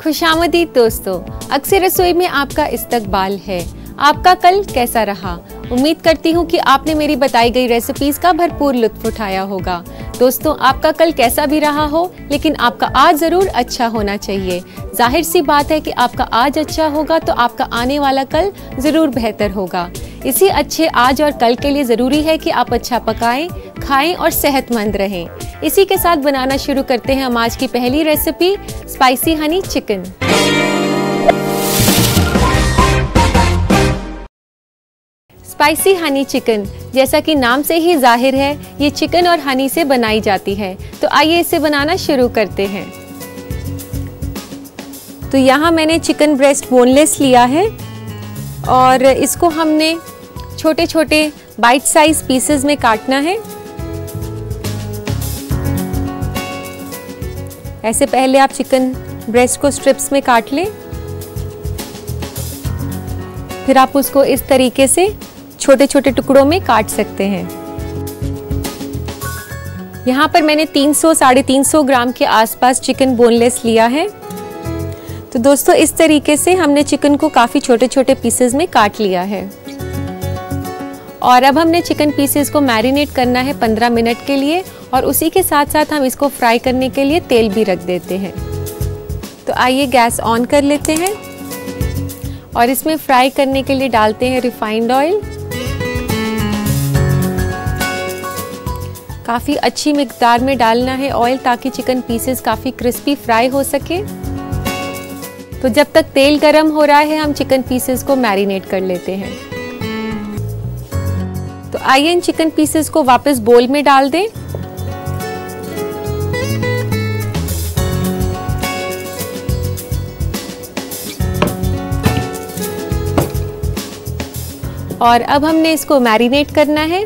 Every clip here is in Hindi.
खुशामदीद दोस्तों, अक्सर रसोई में आपका इस्तकबाल है। आपका कल कैसा रहा? उम्मीद करती हूँ कि आपने मेरी बताई गई रेसिपीज का भरपूर लुत्फ उठाया होगा। दोस्तों, आपका कल कैसा भी रहा हो, लेकिन आपका आज ज़रूर अच्छा होना चाहिए। जाहिर सी बात है कि आपका आज अच्छा होगा तो आपका आने वाला कल ज़रूर बेहतर होगा। इसी अच्छे आज और कल के लिए ज़रूरी है कि आप अच्छा पकाएं, खाएं और सेहतमंद रहें। इसी के साथ बनाना शुरू करते हैं हम आज की पहली recipe, spicy Honey chicken. Spicy Honey chicken, जैसा कि नाम से ही जाहिर है, ये चिकन और हनी से बनाई जाती है। तो आइए इसे बनाना शुरू करते हैं। तो यहाँ मैंने चिकन ब्रेस्ट बोनलेस लिया है और इसको हमने छोटे छोटे बाइट साइज पीसेस में काटना है। ऐसे पहले आप चिकन ब्रेस्ट को स्ट्रिप्स में काट लें, फिर आप उसको इस तरीके से छोटे छोटे टुकड़ों में काट सकते हैं। यहाँ पर मैंने 300-350 ग्राम के आसपास चिकन बोनलेस लिया है। तो दोस्तों, इस तरीके से हमने चिकन को काफ़ी छोटे छोटे पीसेस में काट लिया है और अब हमने चिकन पीसेस को मैरिनेट करना है 15 मिनट के लिए और उसी के साथ साथ हम इसको फ्राई करने के लिए तेल भी रख देते हैं। तो आइए गैस ऑन कर लेते हैं और इसमें फ्राई करने के लिए डालते हैं रिफाइंड ऑयल। काफ़ी अच्छी मिकदार में डालना है ऑयल ताकि चिकन पीसेस काफ़ी क्रिस्पी फ्राई हो सके। तो जब तक तेल गरम हो रहा है हम चिकन पीसेस को मैरिनेट कर लेते हैं। तो आइए इन चिकन पीसेस को वापस बोल में डाल दें। और अब हमने इसको मैरिनेट करना है।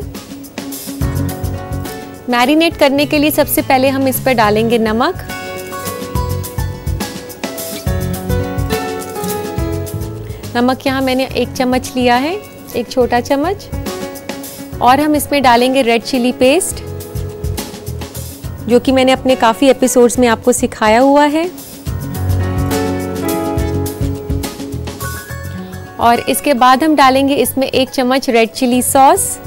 मैरिनेट करने के लिए सबसे पहले हम इस पर डालेंगे नमक, नमक यहाँ मैंने 1 चम्मच लिया है, 1 छोटा चम्मच। और हम इसमें डालेंगे रेड चिली पेस्ट, जो कि मैंने अपने काफ़ी एपिसोड्स में आपको सिखाया हुआ है। और इसके बाद हम डालेंगे इसमें 1 चम्मच रेड चिली सॉस,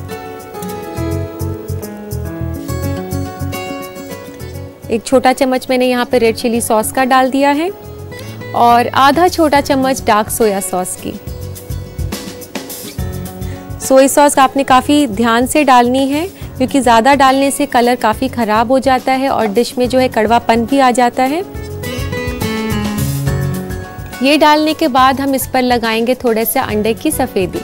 1 छोटा चम्मच मैंने यहाँ पे रेड चिली सॉस का डाल दिया है और आधा छोटा चम्मच डार्क सोया सॉस की। सोया सॉस आपने काफ़ी ध्यान से डालनी है क्योंकि ज़्यादा डालने से कलर काफ़ी ख़राब हो जाता है और डिश में जो है कड़वापन भी आ जाता है। ये डालने के बाद हम इस पर लगाएंगे थोड़े से अंडे की सफ़ेदी।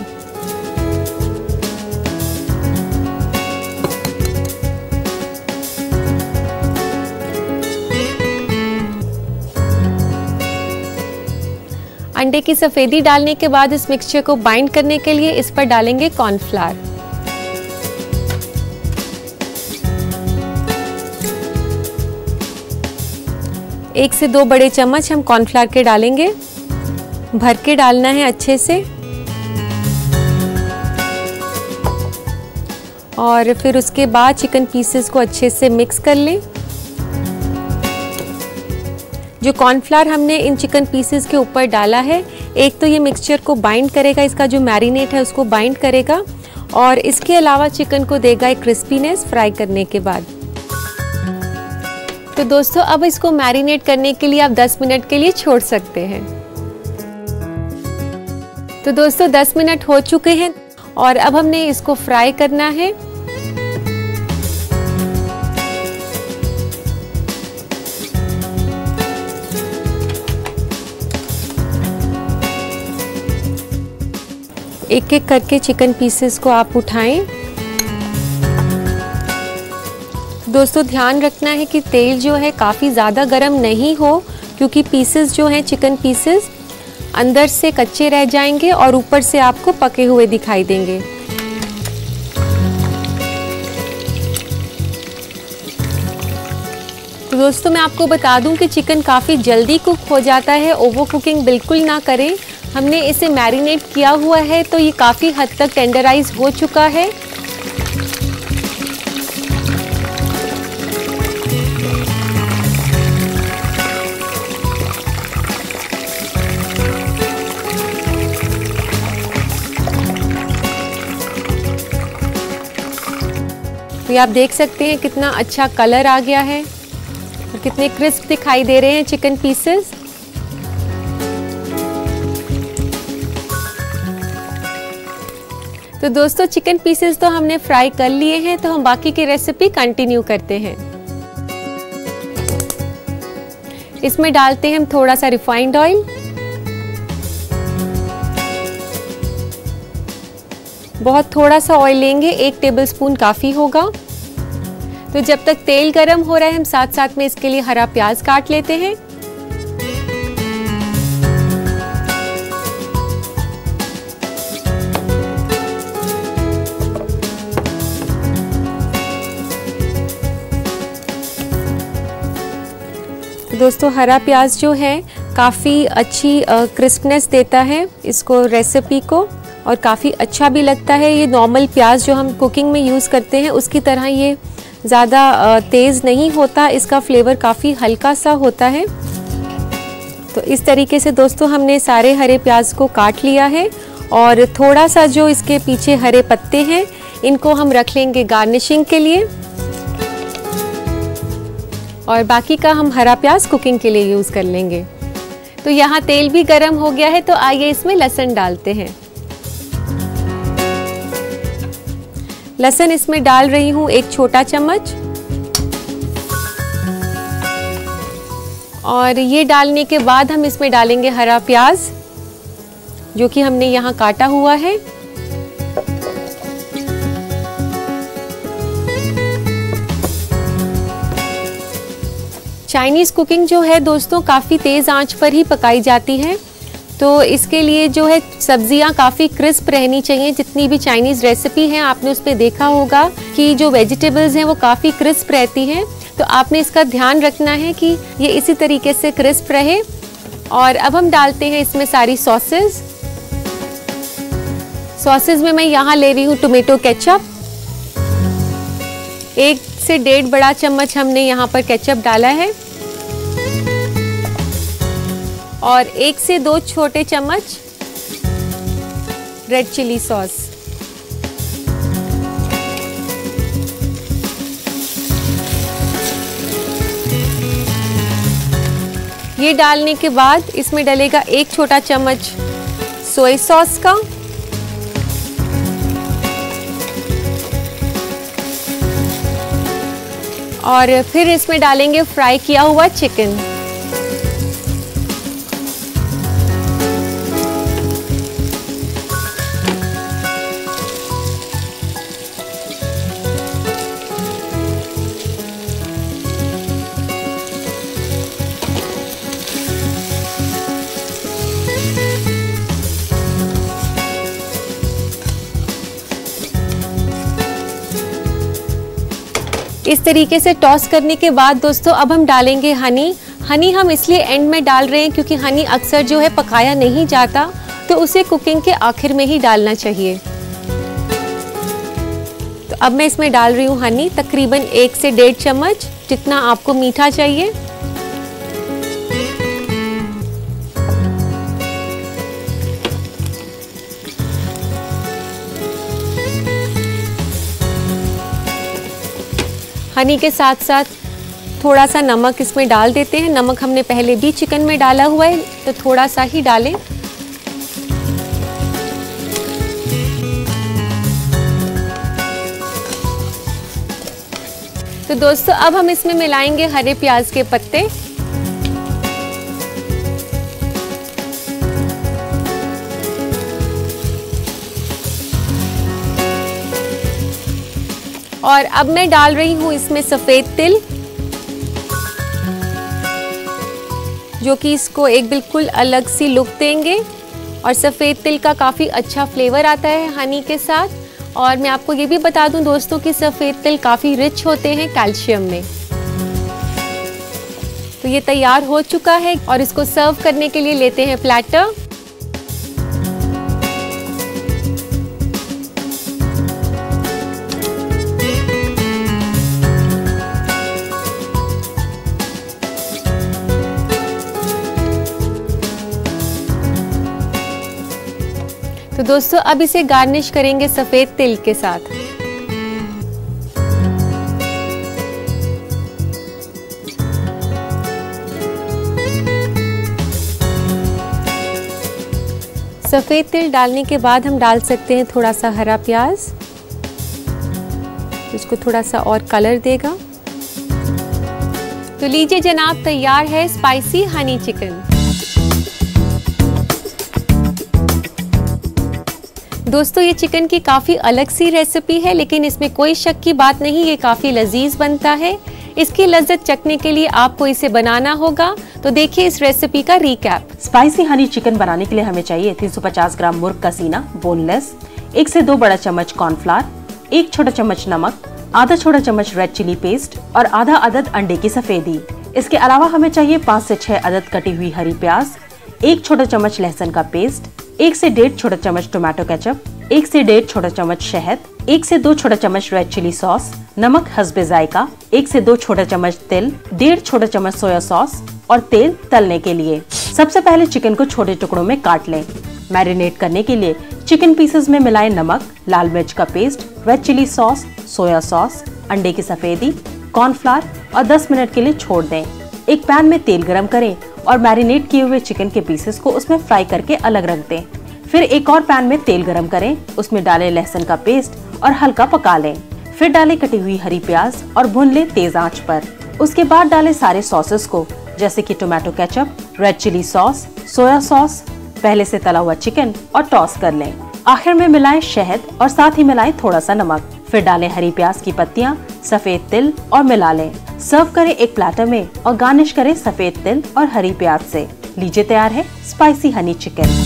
अंडे की सफ़ेदी डालने के बाद इस मिक्सचर को बाइंड करने के लिए इस पर डालेंगे कॉर्नफ्लावर। एक से 2 बड़े चम्मच हम कॉर्नफ्लावर के डालेंगे, भर के डालना है अच्छे से। और फिर उसके बाद चिकन पीसेस को अच्छे से मिक्स कर लें। जो कॉर्नफ्लावर हमने इन चिकन पीसेस के ऊपर डाला है, एक तो ये मिक्सचर को बाइंड करेगा, इसका जो मैरिनेट है उसको बाइंड करेगा और इसके अलावा चिकन को देगा एक क्रिस्पीनेस फ्राई करने के बाद। तो दोस्तों, अब इसको मैरिनेट करने के लिए आप 10 मिनट के लिए छोड़ सकते हैं। तो दोस्तों, 10 मिनट हो चुके हैं और अब हमने इसको फ्राई करना है। एक एक करके चिकन पीसेस को आप उठाएं। दोस्तों, ध्यान रखना है कि तेल जो है काफ़ी ज़्यादा गर्म नहीं हो क्योंकि पीसेस जो हैं चिकन पीसेस अंदर से कच्चे रह जाएंगे और ऊपर से आपको पके हुए दिखाई देंगे। तो दोस्तों, मैं आपको बता दूं कि चिकन काफ़ी जल्दी कुक हो जाता है, ओवर कुकिंग बिल्कुल ना करें। हमने इसे मैरिनेट किया हुआ है तो ये काफ़ी हद तक टेंडराइज हो चुका है। तो ये आप देख सकते हैं कितना अच्छा कलर आ गया है और कितने क्रिस्प दिखाई दे रहे हैं चिकन पीसेस। तो दोस्तों चिकन पीसेस तो हमने फ्राई कर लिए हैं, तो हम बाकी की रेसिपी कंटिन्यू करते हैं। इसमें डालते हैं हम थोड़ा सा रिफाइंड ऑयल, बहुत थोड़ा सा ऑयल लेंगे, 1 टेबलस्पून काफ़ी होगा। तो जब तक तेल गरम हो रहा है हम साथ साथ में इसके लिए हरा प्याज काट लेते हैं। तो दोस्तों हरा प्याज जो है काफ़ी अच्छी क्रिस्पनेस देता है इसको, रेसिपी को, और काफ़ी अच्छा भी लगता है। ये नॉर्मल प्याज जो हम कुकिंग में यूज़ करते हैं उसकी तरह ये ज़्यादा तेज़ नहीं होता, इसका फ्लेवर काफ़ी हल्का सा होता है। तो इस तरीके से दोस्तों हमने सारे हरे प्याज को काट लिया है और थोड़ा सा जो इसके पीछे हरे पत्ते हैं इनको हम रख लेंगे गार्निशिंग के लिए, और बाकी का हम हरा प्याज कुकिंग के लिए यूज़ कर लेंगे। तो यहाँ तेल भी गरम हो गया है, तो आइए इसमें लहसुन डालते हैं। लहसुन इसमें डाल रही हूँ 1 छोटा चम्मच, और ये डालने के बाद हम इसमें डालेंगे हरा प्याज जो कि हमने यहाँ काटा हुआ है। चाइनीज़ कुकिंग जो है दोस्तों काफ़ी तेज़ आंच पर ही पकाई जाती है, तो इसके लिए जो है सब्जियां काफ़ी क्रिस्प रहनी चाहिए। जितनी भी चाइनीज़ रेसिपी हैं आपने उस पर देखा होगा कि जो वेजिटेबल्स हैं वो काफ़ी क्रिस्प रहती हैं, तो आपने इसका ध्यान रखना है कि ये इसी तरीके से क्रिस्प रहे। और अब हम डालते हैं इसमें सारी सॉसेस में मैं यहाँ ले रही हूँ टोमेटो केचप, 1 से 1.5 बड़ा चम्मच हमने यहाँ पर केचप डाला है, और 1 से 2 छोटे चम्मच रेड चिली सॉस। ये डालने के बाद इसमें डलेगा 1 छोटा चम्मच सोया सॉस का, और फिर इसमें डालेंगे फ्राई किया हुआ चिकन। इस तरीके से टॉस करने के बाद दोस्तों अब हम डालेंगे हनी हम इसलिए एंड में डाल रहे हैं क्योंकि हनी अक्सर जो है पकाया नहीं जाता, तो उसे कुकिंग के आखिर में ही डालना चाहिए। तो अब मैं इसमें डाल रही हूँ हनी, तकरीबन 1 से 1.5 चम्मच, जितना आपको मीठा चाहिए। हनी के साथ साथ थोड़ा सा नमक इसमें डाल देते हैं। नमक हमने पहले भी चिकन में डाला हुआ है, तो थोड़ा सा ही डालें। तो दोस्तों अब हम इसमें मिलाएंगे हरे प्याज के पत्ते, और अब मैं डाल रही हूँ इसमें सफ़ेद तिल, जो कि इसको एक बिल्कुल अलग सी लुक देंगे, और सफ़ेद तिल का काफ़ी अच्छा फ्लेवर आता है हनी के साथ। और मैं आपको ये भी बता दूं दोस्तों कि सफ़ेद तिल काफ़ी रिच होते हैं कैल्शियम में। तो ये तैयार हो चुका है और इसको सर्व करने के लिए लेते हैं प्लेटर। तो दोस्तों अब इसे गार्निश करेंगे सफ़ेद तिल के साथ। सफ़ेद तिल डालने के बाद हम डाल सकते हैं थोड़ा सा हरा प्याज, इसको थोड़ा सा और कलर देगा। तो लीजिए जनाब, तैयार है स्पाइसी हनी चिकन। दोस्तों ये चिकन की काफ़ी अलग सी रेसिपी है, लेकिन इसमें कोई शक की बात नहीं, ये काफ़ी लजीज बनता है। इसकी लज्जत चखने के लिए आपको इसे बनाना होगा। तो देखिए इस रेसिपी का रिकैप। स्पाइसी हनी चिकन बनाने के लिए हमें चाहिए 350 ग्राम मुर्ग का सीना बोनलेस, 1 से 2 बड़ा चम्मच कॉर्नफ्लावर, 1 छोटा चम्मच नमक, आधा छोटा चम्मच रेड चिली पेस्ट और आधा अदद अंडे की सफेदी। इसके अलावा हमें चाहिए 5 से 6 अदद कटी हुई हरी प्याज, 1 छोटा चम्मच लहसुन का पेस्ट, 1 से 1.5 छोटा चम्मच टोमेटो केचप, 1 से 1.5 छोटा चम्मच शहद, 1 से 2 छोटा चम्मच रेड चिली सॉस, नमक हस्बे जायका, 1 से 2 छोटा चम्मच तिल, 1.5 छोटा चम्मच सोया सॉस और तेल तलने के लिए। सबसे पहले चिकन को छोटे टुकड़ों में काट लें। मैरिनेट करने के लिए चिकन पीसेस में मिलाएं नमक, लाल मिर्च का paste, red chilli sauce, soya sauce, अंडे की सफेदी, कॉर्नफ्लावर और 10 मिनट के लिए छोड़ दें। एक पैन में तेल गरम करें और मैरिनेट किए हुए चिकन के पीसेस को उसमें फ्राई करके अलग रख दें। फिर एक और पैन में तेल गरम करें, उसमें डालें लहसुन का पेस्ट और हल्का पका लें। फिर डालें कटी हुई हरी प्याज और भून लें तेज आंच पर। उसके बाद डालें सारे सॉसेस को, जैसे कि tomato ketchup, red chilli sauce, soya sauce, पहले से तला हुआ चिकन और टॉस कर लें। आखिर में मिलाएं शहद और साथ ही मिलाएं थोड़ा सा नमक। फिर डालें हरी प्याज की पत्तियां, सफेद तिल और मिला लें। सर्व करें एक प्लेटर में और गार्निश करें सफेद तिल और हरी प्याज से। लीजिए तैयार है स्पाइसी हनी चिकन।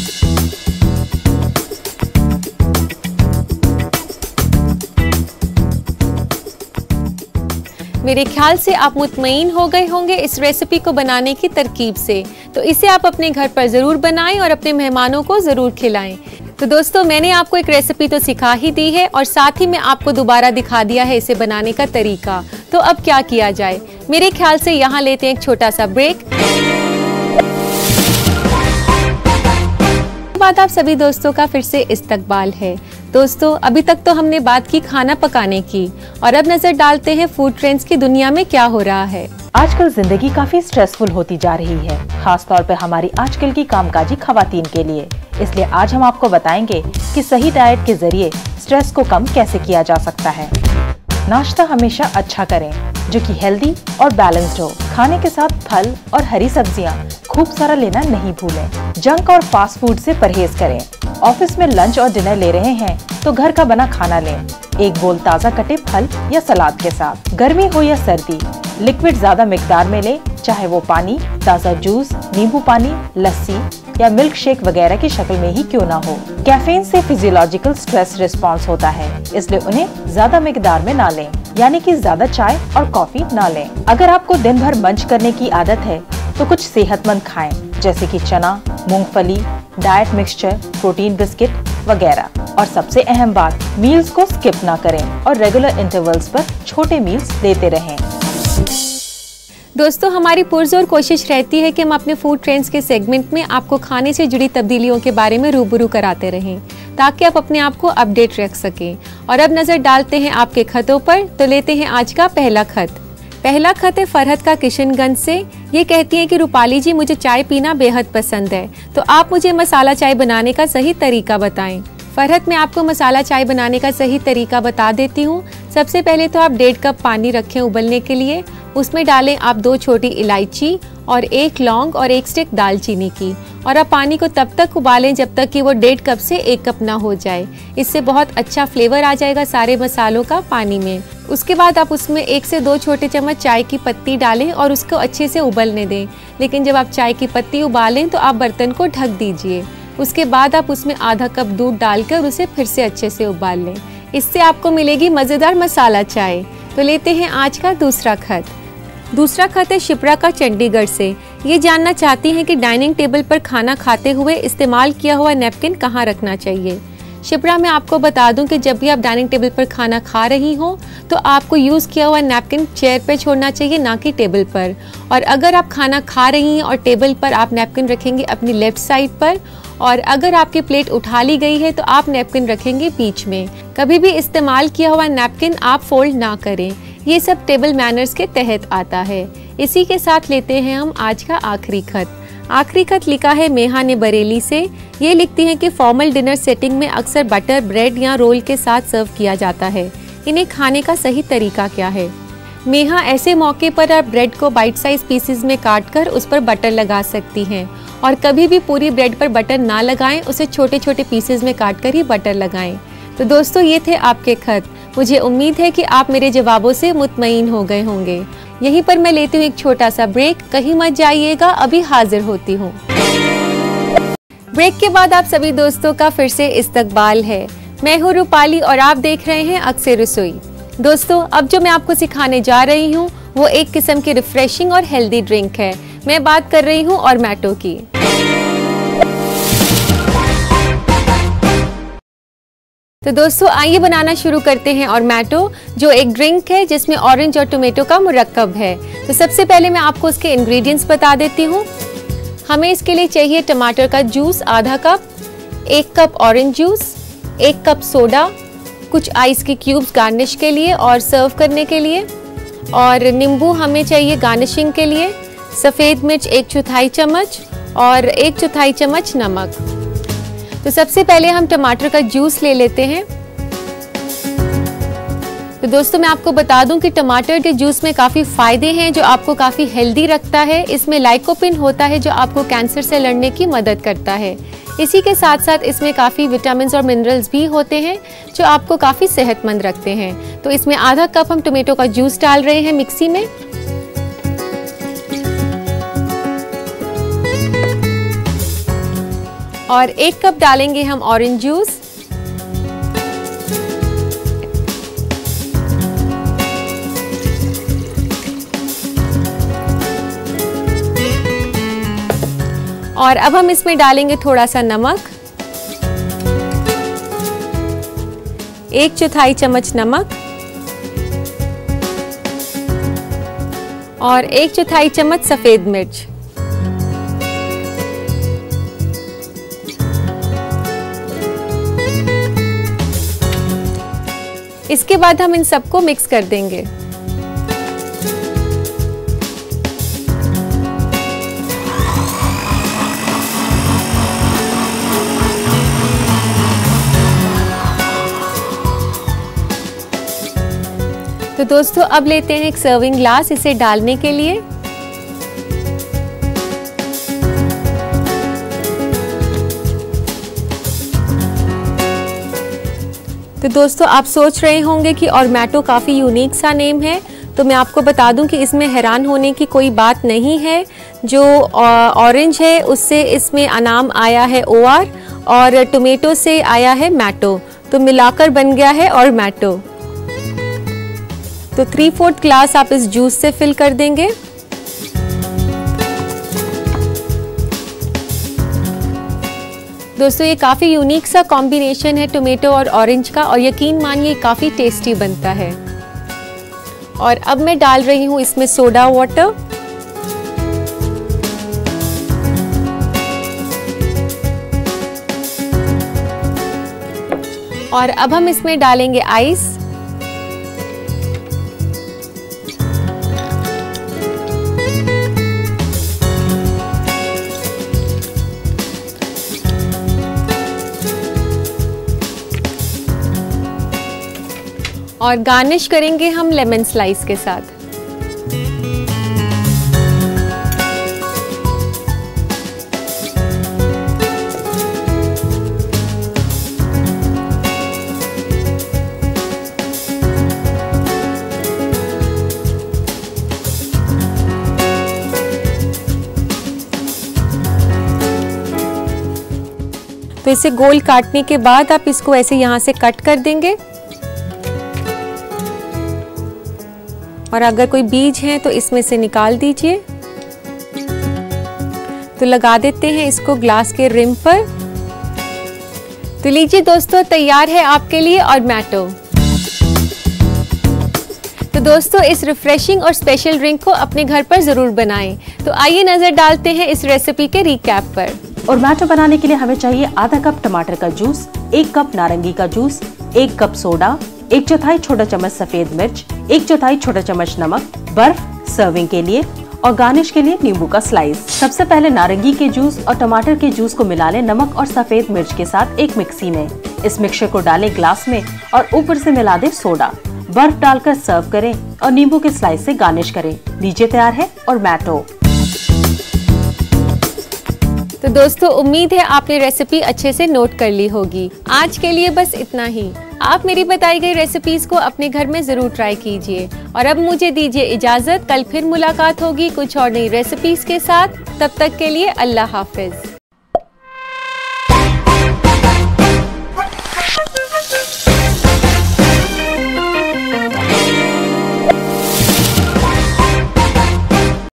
मेरे ख्याल से आप मुतमईन हो गए होंगे इस रेसिपी को बनाने की तरकीब से। तो इसे आप अपने घर पर ज़रूर बनाएं और अपने मेहमानों को ज़रूर खिलाएं। तो दोस्तों मैंने आपको एक रेसिपी तो सिखा ही दी है और साथ ही मैं आपको दोबारा दिखा दिया है इसे बनाने का तरीका। तो अब क्या किया जाए? मेरे ख्याल से यहाँ लेते हैं एक छोटा सा ब्रेक। बाद आप सभी दोस्तों का फिर से इस्तकबाल है। दोस्तों अभी तक तो हमने बात की खाना पकाने की और अब नजर डालते हैं फूड ट्रेंड्स की दुनिया में क्या हो रहा है। आजकल जिंदगी काफी स्ट्रेसफुल होती जा रही है, खास तौर पे हमारी आजकल की कामकाजी खवातीन के लिए। इसलिए आज हम आपको बताएंगे कि सही डाइट के जरिए स्ट्रेस को कम कैसे किया जा सकता है। नाश्ता हमेशा अच्छा करें जो कि हेल्दी और बैलेंस्ड हो। खाने के साथ फल और हरी सब्जियां खूब सारा लेना नहीं भूलें। जंक और फास्ट फूड से परहेज करें। ऑफिस में लंच और डिनर ले रहे हैं तो घर का बना खाना लें, एक बोल ताज़ा कटे फल या सलाद के साथ। गर्मी हो या सर्दी, लिक्विड ज्यादा मिकदार में लें, चाहे वो पानी, ताज़ा जूस, नींबू पानी, लस्सी या मिल्क शेक वगैरह की शक्ल में ही क्यों ना हो। कैफीन से फिजियोलॉजिकल स्ट्रेस रिस्पॉन्स होता है, इसलिए उन्हें ज्यादा मिकदार में ना लें, यानी कि ज्यादा चाय और कॉफी ना लें। अगर आपको दिन भर मंच करने की आदत है तो कुछ सेहतमंद खाएं, जैसे कि चना, मूंगफली, डाइट मिक्सचर, प्रोटीन बिस्किट वगैरह। और सबसे अहम बात, मील्स को स्किप ना करें और रेगुलर इंटरवल्स पर छोटे मील्स लेते रहें। दोस्तों हमारी पुरजोर कोशिश रहती है कि हम अपने फूड ट्रेंड्स के सेगमेंट में आपको खाने से जुड़ी तब्दीलियों के बारे में रूबरू कराते रहें, ताकि आप अपने आप को अपडेट रख सकें। और अब नजर डालते हैं आपके खतों पर। तो लेते हैं आज का पहला खत। पहला खत है फरहत का किशनगंज से। ये कहती हैं कि रूपाली जी, मुझे चाय पीना बेहद पसंद है, तो आप मुझे मसाला चाय बनाने का सही तरीका बताएं। फरहत, मैं आपको मसाला चाय बनाने का सही तरीका बता देती हूँ। सबसे पहले तो आप 1.5 कप पानी रखें उबलने के लिए। उसमें डालें आप 2 छोटी इलायची और 1 लौंग और 1 स्टिक दालचीनी की, और आप पानी को तब तक उबालें जब तक कि वो 1.5 कप से 1 कप ना हो जाए। इससे बहुत अच्छा फ्लेवर आ जाएगा सारे मसालों का पानी में। उसके बाद आप उसमें 1 से 2 छोटे चम्मच चाय की पत्ती डालें और उसको अच्छे से उबलने दें। लेकिन जब आप चाय की पत्ती उबालें तो आप बर्तन को ढक दीजिए। उसके बाद आप उसमें आधा कप दूध डालकर उसे फिर से अच्छे से उबाल लें। इससे आपको मिलेगी मज़ेदार मसाला चाय। तो लेते हैं आज का दूसरा खत। दूसरा खत है शिप्रा का चंडीगढ़ से। ये जानना चाहती हैं कि डाइनिंग टेबल पर खाना खाते हुए इस्तेमाल किया हुआ नैपकिन कहाँ रखना चाहिए। शिप्रा, मैं आपको बता दूं कि जब भी आप डाइनिंग टेबल पर खाना खा रही हो तो आपको यूज़ किया हुआ नैपकिन चेयर पर छोड़ना चाहिए, ना कि टेबल पर। और अगर आप खाना खा रही हैं और टेबल पर आप नैपकिन रखेंगे अपनी लेफ्ट साइड पर, और अगर आपकी प्लेट उठा ली गई है तो आप नैपकिन रखेंगे बीच में। कभी भी इस्तेमाल किया हुआ नैपकिन आप फोल्ड ना करें। ये सब टेबल मैनर्स के तहत आता है। इसी के साथ लेते हैं हम आज का आखिरी खत। आखिरी खत लिखा है मेहा ने बरेली से। ये लिखती हैं कि फॉर्मल डिनर सेटिंग में अक्सर बटर, ब्रेड या रोल के साथ सर्व किया जाता है। इन्हें खाने का सही तरीका क्या है? मेहा, ऐसे मौके पर आप ब्रेड को बाइट साइज पीसेस में काटकर उस पर बटर लगा सकती हैं और कभी भी पूरी ब्रेड पर बटर ना लगाएं, उसे छोटे छोटे पीसेस में काटकर ही बटर लगाएं। तो दोस्तों, ये थे आपके खत। मुझे उम्मीद है कि आप मेरे जवाबों से मुतमईन हो गए होंगे। यहीं पर मैं लेती हूँ एक छोटा सा ब्रेक, कहीं मत जाइएगा, अभी हाजिर होती हूँ। ब्रेक के बाद आप सभी दोस्तों का फिर से इस्तकबाल है। मैं हूँ रूपाली और आप देख रहे हैं अक्सर रसोई। दोस्तों, अब जो मैं आपको सिखाने जा रही हूँ वो एक किस्म की रिफ्रेशिंग और हेल्दी ड्रिंक है। मैं बात कर रही हूँ ऑरमैटो की। तो दोस्तों, आइए बनाना शुरू करते हैं ऑरमैटो, जो एक ड्रिंक है जिसमें ऑरेंज और टोमेटो का मुरक्कब है। तो सबसे पहले मैं आपको उसके इंग्रेडिएंट्स बता देती हूँ। हमें इसके लिए चाहिए टमाटर का जूस आधा cup, 1 cup orange juice, 1 cup soda, कुछ आइस के क्यूब्स गार्निश के लिए और सर्व करने के लिए, और नींबू हमें चाहिए गार्निशिंग के लिए, सफ़ेद मिर्च 1/4 चम्मच और 1/4 चम्मच नमक। तो सबसे पहले हम टमाटर का जूस ले लेते हैं। तो दोस्तों, मैं आपको बता दूं कि टमाटर के जूस में काफ़ी फ़ायदे हैं जो आपको काफ़ी हेल्दी रखता है। इसमें लाइकोपिन होता है जो आपको कैंसर से लड़ने की मदद करता है। इसी के साथ साथ इसमें काफ़ी विटामिन्स और मिनरल्स भी होते हैं जो आपको काफ़ी सेहतमंद रखते हैं। तो इसमें आधा कप हम टोमेटो का जूस डाल रहे हैं मिक्सी में, और 1 कप डालेंगे हम ऑरेंज जूस, और अब हम इसमें डालेंगे थोड़ा सा नमक, 1/4 चम्मच नमक और 1/4 चम्मच सफ़ेद मिर्च। इसके बाद हम इन सबको मिक्स कर देंगे। तो दोस्तों, अब लेते हैं एक सर्विंग ग्लास इसे डालने के लिए। तो दोस्तों, आप सोच रहे होंगे कि ऑरमैटो काफ़ी यूनिक सा नेम है। तो मैं आपको बता दूं कि इसमें हैरान होने की कोई बात नहीं है। जो ऑरेंज है उससे इसमें नाम आया है OR और टोमेटो से आया है मैटो, तो मिलाकर बन गया है ऑरमैटो। तो 3/4 ग्लास आप इस जूस से फिल कर देंगे। दोस्तों, ये काफ़ी यूनिक सा कॉम्बिनेशन है टोमेटो और ऑरेंज का, और यकीन मानिए काफ़ी टेस्टी बनता है। और अब मैं डाल रही हूँ इसमें सोडा वाटर, और अब हम इसमें डालेंगे आइस, और गार्निश करेंगे हम लेमन स्लाइस के साथ। तो इसे गोल काटने के बाद आप इसको ऐसे यहाँ से कट कर देंगे, और अगर कोई बीज है तो इसमें से निकाल दीजिए। तो लगा देते हैं इसको ग्लास के रिम पर। तो लीजिए दोस्तों, तैयार है आपके लिए ऑरमैटो। तो दोस्तों, इस रिफ्रेशिंग और स्पेशल ड्रिंक को अपने घर पर जरूर बनाएं। तो आइए नजर डालते हैं इस रेसिपी के रिकैप पर। ऑरमैटो बनाने के लिए हमें चाहिए आधा कप टमाटर का जूस, 1 कप नारंगी का जूस, 1 कप सोडा, 1/4 छोटा चम्मच सफेद मिर्च, 1/4 छोटा चम्मच नमक, बर्फ सर्विंग के लिए, और गार्निश के लिए नींबू का स्लाइस। सबसे पहले नारंगी के जूस और टमाटर के जूस को मिला लें नमक और सफेद मिर्च के साथ एक मिक्सी में। इस मिक्सचर को डालें ग्लास में और ऊपर से मिला दें सोडा। बर्फ डालकर सर्व करें और नींबू के स्लाइस से गार्निश करें। लीजिए तैयार है ओरमैटो। तो दोस्तों उम्मीद है आपने रेसिपी अच्छे से नोट कर ली होगी। आज के लिए बस इतना ही। आप मेरी बताई गई रेसिपीज को अपने घर में जरूर ट्राई कीजिए और अब मुझे दीजिए इजाजत। कल फिर मुलाकात होगी कुछ और नई रेसिपीज के साथ। तब तक के लिए अल्लाह हाफिज।